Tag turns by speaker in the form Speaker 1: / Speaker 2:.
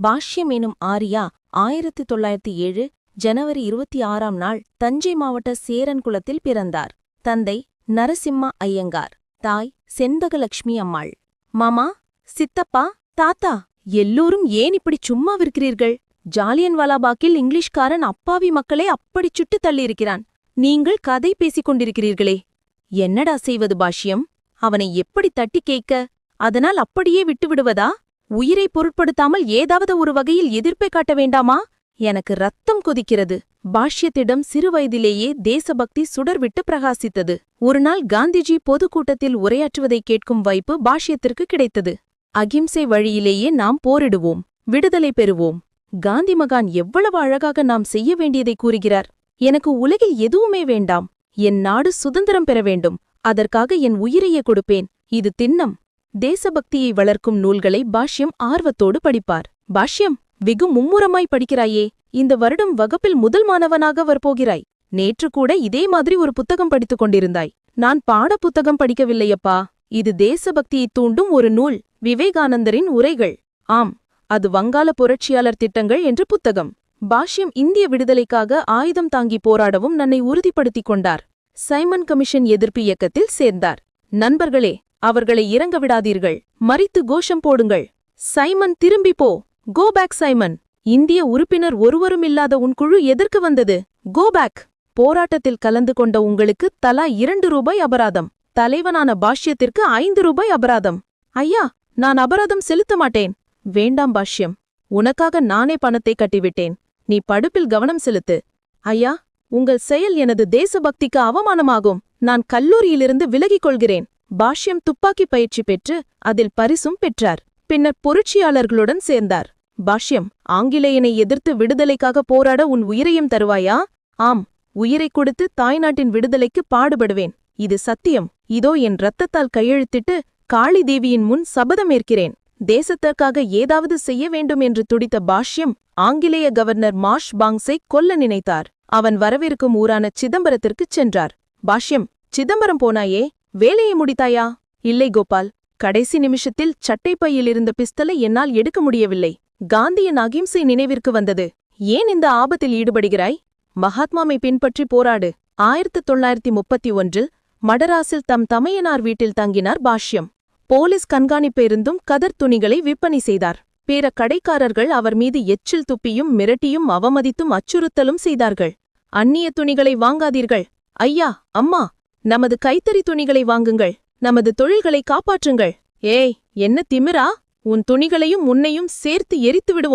Speaker 1: பாஷ்யம் எனும் ஆரியா 1907 ஜனவரி 26ஆம் நாள் தஞ்சை மாவட்ட சேரன் குலத்தில் பிறந்தார். தந்தை நரசிம்மா ஐயங்கார், தாய் செண்பகலட்சுமி அம்மாள். மாமா, சித்தப்பா, தாத்தா, எல்லோரும் ஏன் இப்படி சும்மாவிருக்கிறீர்கள்? ஜாலியன்வாலாபாக்கில் இங்கிலீஷ்காரன் அப்பாவி மக்களை அப்படிச் சுட்டு தள்ளியிருக்கிறான். நீங்கள் கதை பேசிக் கொண்டிருக்கிறீர்களே. என்னடா செய்வது பாஷ்யம்? அவனை எப்படி தட்டி கேட்க? அதனால் அப்படியே விட்டுவிடுவதா? உயிரை பொருட்படுத்தாமல் ஏதாவது ஒரு வகையில் எதிர்ப்பை காட்ட வேண்டாமா? எனக்கு ரத்தம் கொதிக்கிறது. பாஷ்யத்திடம் சிறுவயதிலேயே தேசபக்தி சுடர்விட்டு பிரகாசித்தது. ஒருநாள் காந்திஜி பொதுக்கூட்டத்தில் உரையாற்றுவதைக் கேட்கும் வாய்ப்பு பாஷ்யத்திற்கு கிடைத்தது. அகிம்சை வழியிலேயே நாம் போரிடுவோம், விடுதலை பெறுவோம். காந்தி மகான் எவ்வளவு அழகாக நாம் செய்ய வேண்டியதை கூறுகிறார். எனக்கு உலகில் எதுவுமே வேண்டாம். என் நாடு சுதந்திரம் பெற வேண்டும். அதற்காக என் உயிரையே கொடுப்பேன். இது திண்ணம். தேசபக்தியை வளர்க்கும் நூல்களை பாஷ்யம் ஆர்வத்தோடு படிப்பார். பாஷ்யம், வெகு மும்முரமாய் படிக்கிறாயே. இந்த வருடம் வகுப்பில் முதல் மாணவனாக வரப்போகிறாய். நேற்று கூட இதே மாதிரி ஒரு புத்தகம் படித்துக் கொண்டிருந்தாய். நான் பாட புத்தகம் படிக்கவில்லையப்பா. இது தேசபக்தியை தூண்டும் ஒரு நூல். விவேகானந்தரின் உரைகள். ஆம், அது வங்காள புரட்சியாளர் திட்டங்கள் என்ற புத்தகம். பாஷ்யம் இந்திய விடுதலைக்காக ஆயுதம் தாங்கி போராடவும் நன்னை உறுதிப்படுத்திக் கொண்டார். சைமன் கமிஷன் எதிர்ப்பு இயக்கத்தில் சேர்ந்தார். நண்பர்களே, அவர்களை இறங்க விடாதீர்கள். மறித்து கோஷம் போடுங்கள். சைமன், திரும்பி போ. Go back Simon. இந்திய உறுப்பினர் ஒருவரும் இல்லாத உன் குழு எதற்கு வந்தது? Go back. போராட்டத்தில் கலந்து கொண்ட உங்களுக்கு தலா 2 ரூபாய் அபராதம். தலைவனான பாஷ்யத்திற்கு 5 ரூபாய் அபராதம். ஐயா, நான் அபராதம் செலுத்த மாட்டேன். வேண்டாம் பாஷ்யம், உனக்காக நானே பணத்தை கட்டிவிட்டேன். நீ படிப்பில் கவனம் செலுத்து. ஐயா, உங்கள் செயல் எனது தேசபக்திக்கு அவமானமாகும். நான் கல்லூரியிலிருந்து விலகிக் கொள்கிறேன். பாஷ்யம் துப்பாக்கி பயிற்சி பெற்று அதில் பரிசும் பெற்றார். பின்னர் புரட்சியாளர்களுடன் சேர்ந்தார். பாஷ்யம், ஆங்கிலேயனை எதிர்த்து விடுதலைக்காக போராட உன் உயிரையும் தருவாயா? ஆம், உயிரை கொடுத்து தாய்நாட்டின் விடுதலைக்கு பாடுபடுவேன். இது சத்தியம். இதோ என் இரத்தத்தால் கையெழுத்திட்டு காளி தேவியின் முன் சபதமேற்கிறேன். தேசத்திற்காக ஏதாவது செய்ய வேண்டும் என்று துடித்த பாஷ்யம் ஆங்கிலேய கவர்னர் மார்ஷ் பாங்ஸை கொல்ல நினைத்தார். அவன் வரவிருக்கும் ஊரான சிதம்பரத்திற்குச் சென்றார். பாஷ்யம், சிதம்பரம் போனாயே, வேலையை முடித்தாயா? இல்லை கோபால், கடைசி நிமிஷத்தில் சட்டைப்பையில் இருந்த பிஸ்தலை என்னால் எடுக்க முடியவில்லை. காந்தியின் அகிம்சை நினைவிற்கு வந்தது. ஏன் இந்த ஆபத்தில் ஈடுபடுகிறாய்? மகாத்மாவை பின்பற்றி போராடு. 1931 மடராஸில் தம் தமையனார் வீட்டில் தங்கினார் பாஷ்யம். போலீஸ் கண்காணிப்பு இருந்தும் கதர் துணிகளை விற்பனை செய்தார். பிற கடைக்காரர்கள் அவர் மீது எச்சில் துப்பியும் மிரட்டியும் அவமதித்தும் அச்சுறுத்தலும் செய்தார்கள். அந்நிய துணிகளை வாங்காதீர்கள். ஐயா, அம்மா, நமது கைத்தறி துணிகளை வாங்குங்கள். நமது தொழில்களை காப்பாற்றுங்கள். ஏய், என்ன திமிரா? உன் துணிகளையும் உன்னையும் சேர்த்து எரித்து விடுவோம்.